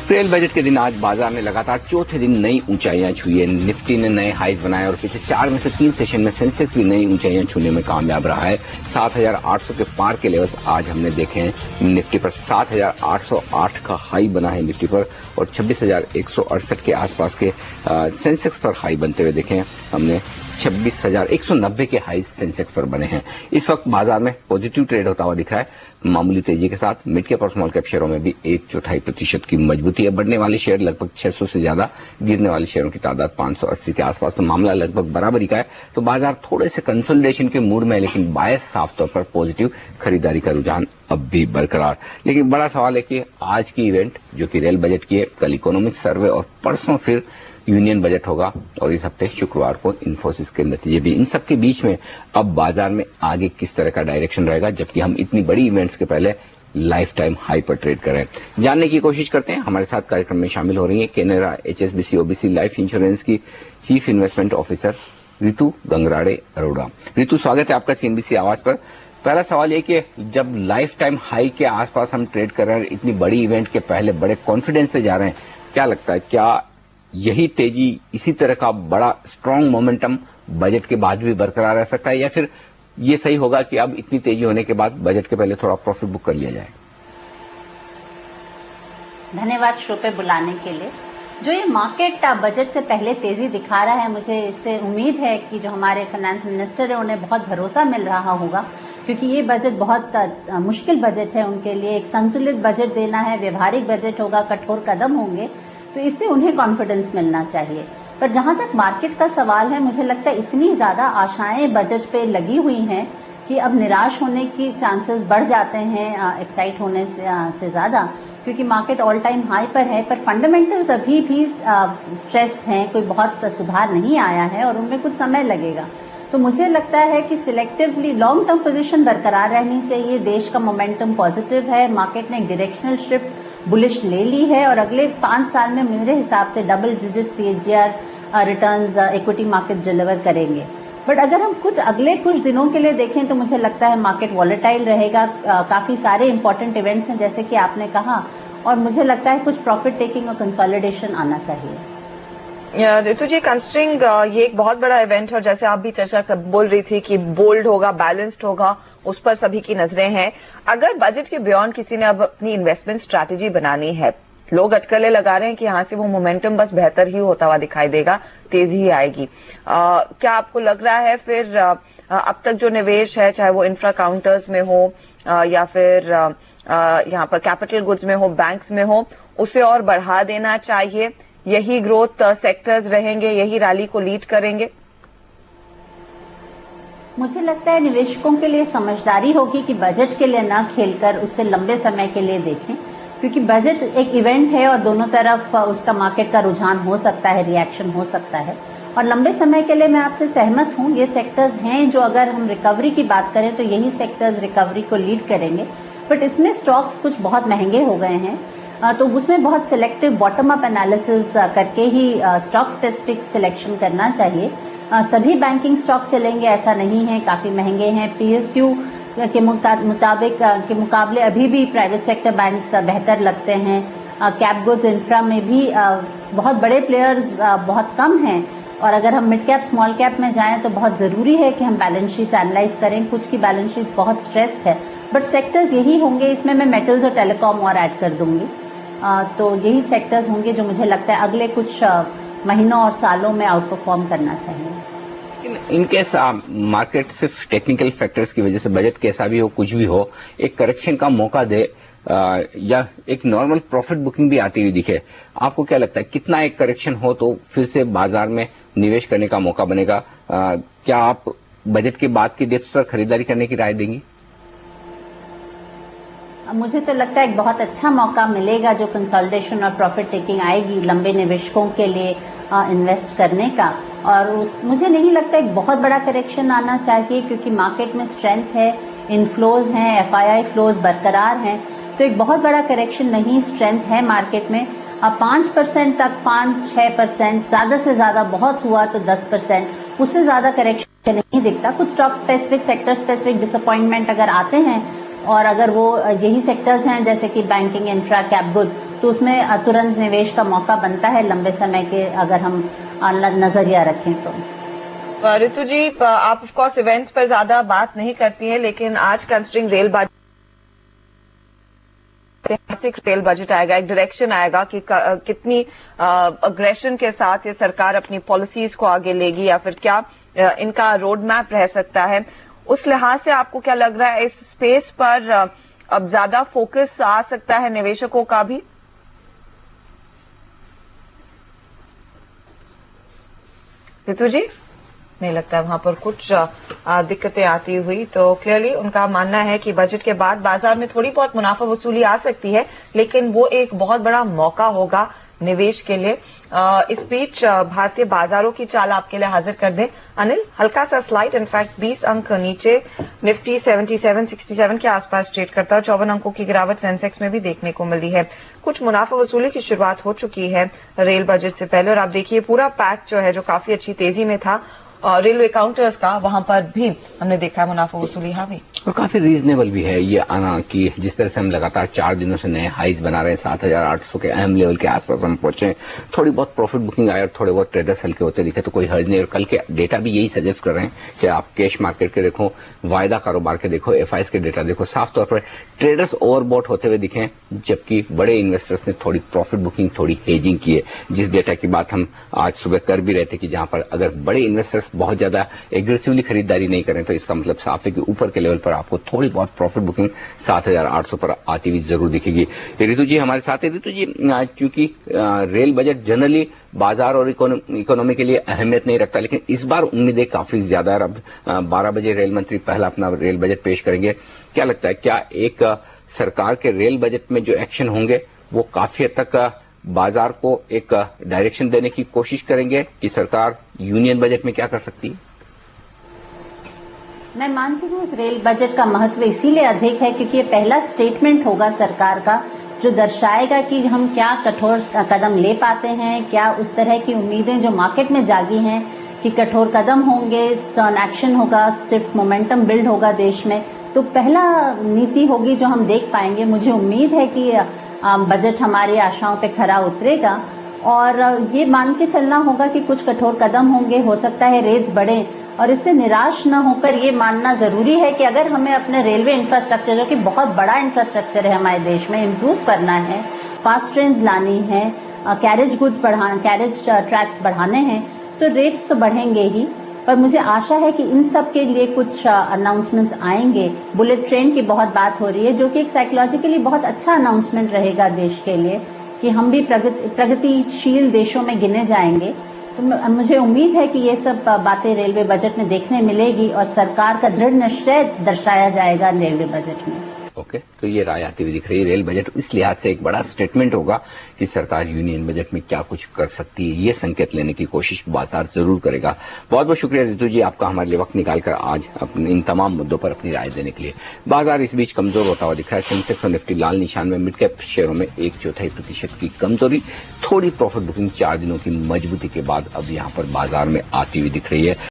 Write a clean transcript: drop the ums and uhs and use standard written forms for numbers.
Rail budget के दिन आज बाजार ने लगातार चौथे दिन नई ऊंचाइयां छुई है। निफ्टी ने नए हाईज बनाए और पिछले 4 में से 3 सेशन में सेंसेक्स भी नई ऊंचाइयां छूने में कामयाब रहा है। 7,800 के पार के लेवल्स आज हमने देखे हैं। निफ्टी पर 7,808 का हाई बना है निफ्टी पर, और 26,168 के आसपास के सेंसेक्स पर हाई बनते हुए देखे हैं हमने। 26,190 के हाई सेंसेक्स पर बने हैं। इस वक्त बाजार में पॉजिटिव ट्रेड होता हुआ दिख रहा है। मामूली तेजी के साथ मिड कैप और स्मॉल कैप शेयरों में भी 1/4% की मजबूती है। बढ़ने वाले शेयर लगभग 600 से ज्यादा, गिरने वाले शेयरों की तादाद 580 के आसपास। तो मामला लगभग बराबरी का है। तो बाजार थोड़े से कंसोलिडेशन के मूड में है, लेकिन बायस साफ तौर पर पॉजिटिव, खरीदारी का रुझान अब भी बरकरार। लेकिन बड़ा सवाल है कि आज की इवेंट जो कि रेल बजट की है, कल इकोनॉमिक सर्वे और परसों फिर यूनियन बजट होगा, और इस हफ्ते शुक्रवार को इन्फोसिस के नतीजे भी। इन सब के बीच में अब बाजार में आगे किस तरह का डायरेक्शन रहेगा, जबकि हम इतनी बड़ी इवेंट्स के पहले लाइफ टाइम हाई पर ट्रेड कर रहे हैं, जानने की कोशिश करते हैं। हमारे साथ कार्यक्रम में शामिल हो रही है Canara HSBC OBC life insurance की chief investment officer Ritu Gangrade Arora. Ritu, स्वागत है आपका CNBC आवाज पर। पहला सवाल ये कि जब लाइफ टाइम हाई के आसपास हम ट्रेड कर रहे हैं, इतनी बड़ी इवेंट के पहले बड़े कॉन्फिडेंस से जा रहे हैं, क्या लगता है, क्या यही तेजी, इसी तरह का बड़ा स्ट्रांग मोमेंटम बजट के बाद भी बरकरार रह सकता है, या फिर ये सही होगा कि अब इतनी तेजी होने के बाद बजट के पहले थोड़ा प्रॉफिट बुक कर लिया जाए? धन्यवाद शो पे बुलाने के लिए। जो ये मार्केट बजट से पहले तेजी दिखा रहा है, मुझे इससे उम्मीद है कि जो हमारे फाइनेंस मिनिस्टर है उन्हें बहुत भरोसा मिल रहा होगा, क्योंकि ये बजट बहुत मुश्किल बजट है उनके लिए। एक संतुलित बजट देना है, व्यवहारिक बजट होगा, कठोर कदम होंगे, तो इससे उन्हें कॉन्फिडेंस मिलना चाहिए। पर जहां तक मार्केट का सवाल है, मुझे लगता है इतनी ज्यादा आशाएं बजट पे लगी हुई हैं कि अब निराश होने की चांसेस बढ़ जाते हैं एक्साइट होने से ज्यादा, क्योंकि मार्केट ऑल टाइम हाई पर है, पर फंडामेंटल्स अभी भी स्ट्रेस्ड हैं, कोई बहुत सुधार नहीं आया है और उनमें कुछ समय लगेगा। तो मुझे लगता है कि सिलेक्टिवली लॉन्ग टर्म पोजीशन बरकरार रहनी चाहिए। देश का मोमेंटम पॉजिटिव है, मार्केट ने एक डायरेक्शनल शिफ्ट बुलिश ले ली है, और अगले 5 साल में मेरे हिसाब से double digit CAGR returns equity market deliver करेंगे। बट अगर हम अगले कुछ दिनों के लिए देखें तो मुझे लगता है मार्केट वॉलेटाइल रहेगा। काफी सारे इंपॉर्टेंट इवेंट्स हैं जैसे कि आपने कहा, और मुझे लगता है कुछ प्रॉफिट टेकिंग और कंसोलिडेशन आना चाहिए। रितु जी, कंसिडरिंग ये एक बहुत बड़ा इवेंट है, और जैसे आप भी चर्चा बोल रही थी कि बोल्ड होगा, बैलेंस्ड होगा, उस पर सभी की नजरें हैं। अगर बजट के बियॉन्ड किसी ने अब अपनी इन्वेस्टमेंट स्ट्रैटेजी बनानी है, लोग अटकलें लगा रहे हैं कि यहां से वो मोमेंटम बस बेहतर ही होता हुआ दिखाई देगा, तेजी ही आएगी। क्या आपको लग रहा है फिर अब तक जो निवेश है, चाहे वो इंफ्रा काउंटर्स में हो या फिर यहाँ पर कैपिटल गुड्स में हो, बैंक्स में हो, उसे और बढ़ा देना चाहिए? यही ग्रोथ सेक्टर्स रहेंगे, यही रैली को लीड करेंगे? मुझे लगता है निवेशकों के लिए समझदारी होगी कि बजट के लिए ना खेलकर उससे लंबे समय के लिए देखें, क्योंकि बजट एक इवेंट है और दोनों तरफ उसका मार्केट का रुझान हो सकता है, रिएक्शन हो सकता है। और लंबे समय के लिए मैं आपसे सहमत हूं, ये सेक्टर्स हैं जो, अगर हम रिकवरी की बात करें तो यही सेक्टर्स रिकवरी को लीड करेंगे। बट इसमें स्टॉक्स कुछ बहुत महंगे हो गए हैं, तो उसमें बहुत सिलेक्टिव बॉटम अप एनालिसिस करके ही स्टॉक स्पेसिफिक सिलेक्शन करना चाहिए। सभी बैंकिंग स्टॉक चलेंगे ऐसा नहीं है, काफी महंगे हैं। PSU के मुकाबले अभी भी प्राइवेट सेक्टर बैंक्स बेहतर लगते हैं। कैप गुड्स इंफ्रा में भी बहुत बड़े प्लेयर्स बहुत कम हैं, और अगर हम मिड कैप स्मॉल कैप में जाएं तो बहुत जरूरी है कि हम बैलेंस शीट एनालाइज करें। कुछ की बैलेंस शीट बहुत स्ट्रेस्ड है, बट सेक्टर्स यही होंगे। इसमें मैं मेटल्स और टेलीकॉम और ऐड कर दूंगी। तो यही सेक्टर्स होंगे जो मुझे लगता है अगले कुछ महीनों और सालों में आउट परफॉर्म करना चाहिए। इनकेस मार्केट सिर्फ टेक्निकल फैक्टर्स की वजह से, बजट कैसा भी हो, कुछ भी हो, एक करेक्शन का मौका दे, या एक नॉर्मल प्रॉफिट बुकिंग भी आती हुई दिखे, आपको क्या लगता है कितना एक करेक्शन हो तो फिर से बाजार में निवेश करने का मौका बनेगा? क्या आप बजट के बाद की डेप्स पर खरीदारी करने की राय देंगी? मुझे तो लगता है एक बहुत अच्छा मौका मिलेगा जो कंसोलिडेशन और प्रॉफिट टेकिंग आएगी लंबे निवेशकों के लिए इन्वेस्ट करने का। और मुझे नहीं लगता एक बहुत बड़ा करेक्शन आना चाहिए, क्योंकि मार्केट में स्ट्रेंथ है, इनफ्लोज हैं, FII फ्लोज बरकरार हैं, तो एक बहुत बड़ा करेक्शन नहीं, स्ट्रेंथ है मार्केट में। अब 5% तक, 5-6%, ज्यादा से ज्यादा बहुत हुआ तो 10%, उससे ज्यादा करेक्शन नहीं दिखता। कुछ stock specific, sector specific disappointment अगर आते हैं, और अगर वो यही सेक्टर्स हैं जैसे कि बैंकिंग, इंफ्रा, कैप गुड्स, तो उसमें तुरंत निवेश का मौका बनता है लंबे समय के, अगर हम नजरिया रखें तो। ऋतु जी, आप ऑफ कोर्स इवेंट्स पर ज्यादा बात नहीं करती है, लेकिन आज कंसिडरिंग रेल बजट, ऐतिहासिक रेल बजट आएगा, एक डायरेक्शन आएगा कि कितनी अग्रेशन के साथ ये सरकार अपनी पॉलिसीज को आगे लेगी या फिर क्या इनका रोड मैप रह सकता है। उस लिहाज से आपको क्या लग रहा है, इस स्पेस पर अब ज्यादा फोकस आ सकता है निवेशकों का भी? ऋतु जी, नहीं लगता है वहां पर कुछ दिक्कतें आती हुई, तो क्लियरली उनका मानना है कि बजट के बाद बाजार में थोड़ी बहुत मुनाफा वसूली आ सकती है, लेकिन वो एक बहुत बड़ा मौका होगा निवेश के लिए। इस बीच भारतीय बाजारों की चाल आपके लिए हाजिर कर दें अनिल, हल्का सा स्लाइड, इनफैक्ट 20 अंक नीचे, निफ्टी 77-67 के आसपास ट्रेड करता है, 54 अंकों की गिरावट सेंसेक्स में भी देखने को मिली है। कुछ मुनाफा वसूली की शुरुआत हो चुकी है रेल बजट से पहले, और आप देखिए पूरा पैक जो है, जो काफी अच्छी तेजी में था रेलवे काउंटर्स का, वहां पर भी हमने देखा है मुनाफा वसूली हावी, और काफी रीजनेबल भी है ये आना कि जिस तरह से हम लगातार 4 दिनों से नए हाईज बना रहे हैं, 7,800 के अहम लेवल के आसपास हम पहुंचे, थोड़ी बहुत प्रॉफिट बुकिंग आई और थोड़े बहुत ट्रेडर्स हल्के होते दिखे, तो कोई हर्ज नहीं। और कल के डेटा भी यही सजेस्ट कर रहे हैं, चाहे आप कैश मार्केट के देखो, वायदा कारोबार के देखो, एफआईएस के डेटा देखो, साफ तौर पर ट्रेडर्स ओवरबॉट होते हुए दिखे, जबकि बड़े इन्वेस्टर्स ने थोड़ी प्रॉफिट बुकिंग, थोड़ी हेजिंग की है, जिस डेटा की बात हम आज सुबह कर भी रहे थे कि जहां पर अगर बड़े इन्वेस्टर्स बहुत ज्यादा एग्रेसिवली खरीदारी नहीं करें तो इसका मतलब साफ है कि ऊपर के लेवल पर आपको थोड़ी बहुत प्रॉफिट बुकिंग 7,800 पर आती हुई जरूर दिखेगी। ऋतु जी हमारे साथ है। ऋतु जी, चूंकि रेल बजट जनरली बाजार और इकोनॉमी के लिए अहमियत नहीं रखता, लेकिन इस बार उम्मीदें काफी ज्यादा है। अब 12 बजे रेल मंत्री पहला अपना रेल बजट पेश करेंगे, क्या लगता है, क्या एक सरकार के रेल बजट में जो एक्शन होंगे वो काफी हद तक बाजार को एक डायरेक्शन देने की कोशिश करेंगे कि सरकार यूनियन बजट में क्या कर सकती है? मैं मानती हूँ इस रेल बजट का महत्व इसीलिए अधिक है क्योंकि ये पहला स्टेटमेंट होगा सरकार का जो दर्शाएगा कि हम क्या कठोर कदम ले पाते हैं, क्या उस तरह की उम्मीदें जो मार्केट में जागी हैं कि कठोर कदम होंगे, स्टर्न एक्शन होगा, स्टिफ मोमेंटम बिल्ड होगा देश में, तो पहला नीति होगी जो हम देख पाएंगे। मुझे उम्मीद है कि बजट हमारी आशाओं पे खरा उतरेगा और ये मान के चलना होगा कि कुछ कठोर कदम होंगे, हो सकता है रेट्स बढ़े, और इससे निराश न होकर ये मानना जरूरी है कि अगर हमें अपने रेलवे इंफ्रास्ट्रक्चर, जो कि बहुत बड़ा इंफ्रास्ट्रक्चर है हमारे देश में, इम्प्रूव करना है, फास्ट ट्रेन्स लानी है, कैरेज गुड्स बढ़ाना, कैरेज ट्रैक्स बढ़ाने हैं, तो रेट्स तो बढ़ेंगे ही। पर मुझे आशा है कि इन सब के लिए कुछ अनाउंसमेंट्स आएंगे। बुलेट ट्रेन की बहुत बात हो रही है जो कि एक साइकोलॉजिकली बहुत अच्छा अनाउंसमेंट रहेगा देश के लिए कि हम भी प्रगतिशील देशों में गिने जाएंगे। तो मुझे उम्मीद है कि ये सब बातें रेलवे बजट में देखने मिलेगी और सरकार का दृढ़ निश्चय दर्शाया जाएगा रेलवे बजट में। ओके, तो ये राय आती हुई दिख रही है। रेल बजट इस लिहाज से एक बड़ा स्टेटमेंट होगा कि सरकार यूनियन बजट में क्या कुछ कर सकती है, ये संकेत लेने की कोशिश बाजार जरूर करेगा। बहुत बहुत शुक्रिया ऋतु जी आपका हमारे लिए वक्त निकालकर आज अपने इन तमाम मुद्दों पर अपनी राय देने के लिए। बाजार इस बीच कमजोर होता हुआ दिख रहा है, सेंसेक्स और निफ्टी लाल निशान में, मिड कैप शेयरों में 1/4% की कमजोरी, थोड़ी प्रॉफिट बुकिंग 4 दिनों की मजबूती के बाद अब यहाँ पर बाजार में आती हुई दिख रही है।